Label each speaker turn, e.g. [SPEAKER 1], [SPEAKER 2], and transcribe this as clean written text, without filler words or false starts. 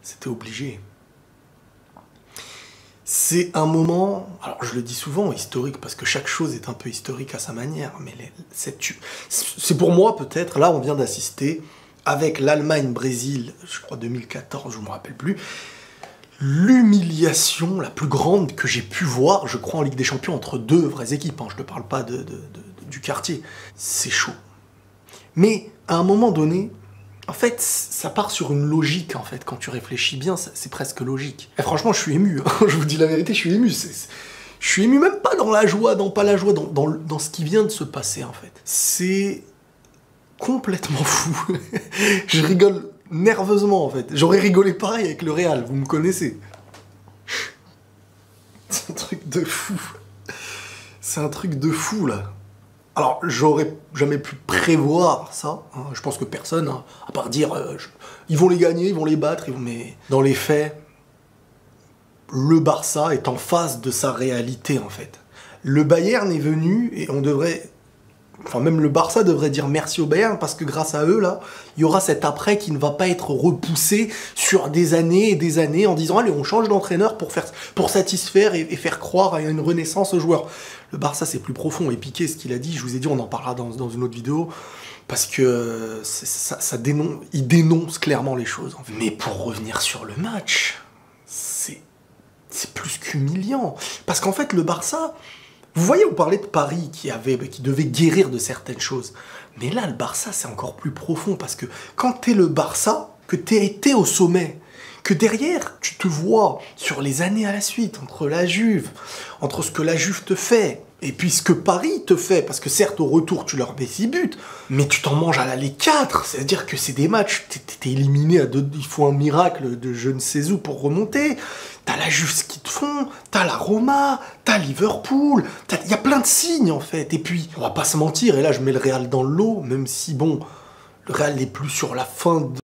[SPEAKER 1] C'était obligé. C'est un moment, alors je le dis souvent, historique, parce que chaque chose est un peu historique à sa manière, mais c'est pour moi peut-être, là on vient d'assister, avec l'Allemagne-Brésil, je crois 2014, je ne me rappelle plus, l'humiliation la plus grande que j'ai pu voir, je crois, en Ligue des Champions, entre deux vraies équipes, hein, je ne te parle pas du quartier. C'est chaud. Mais à un moment donné, en fait, ça part sur une logique, en fait. Quand tu réfléchis bien, c'est presque logique. Et franchement, je suis ému. Hein. Je vous dis la vérité, je suis ému. Je suis ému même pas dans la joie, pas la joie, dans ce qui vient de se passer, en fait. C'est complètement fou. Je rigole nerveusement, en fait. J'aurais rigolé pareil avec le Real, vous me connaissez. C'est un truc de fou. C'est un truc de fou, là. Alors, j'aurais jamais pu prévoir ça. Hein. Je pense que personne, hein, à part dire ils vont les gagner, ils vont les battre, mais dans les faits, le Barça est en face de sa réalité, en fait. Le Bayern est venu et on devrait... Enfin, même le Barça devrait dire merci au Bayern parce que grâce à eux, là, il y aura cet après qui ne va pas être repoussé sur des années et des années en disant allez, on change d'entraîneur pour satisfaire et faire croire à une renaissance aux joueurs. Le Barça, c'est plus profond. Et Piqué, ce qu'il a dit, je vous ai dit, on en parlera dans une autre vidéo parce que il dénonce clairement les choses. En fait. Mais pour revenir sur le match, c'est plus qu'humiliant. Parce qu'en fait, le Barça... Vous voyez, on parlait de Paris qui devait guérir de certaines choses. Mais là, le Barça, c'est encore plus profond parce que quand t'es le Barça, que t'as été au sommet, que derrière, tu te vois sur les années à la suite, entre la Juve, entre ce que la Juve te fait, et puis ce que Paris te fait, parce que certes, au retour, tu leur mets 6 buts, mais tu t'en manges à l'aller 4, c'est-à-dire que c'est des matchs, t'es éliminé à 2, il faut un miracle de je ne sais où pour remonter, t'as la Juve ce qu'ils te font, t'as la Roma, t'as Liverpool, il y a plein de signes en fait, et puis, on va pas se mentir, et là je mets le Real dans le lot, même si bon, le Real n'est plus sur la fin de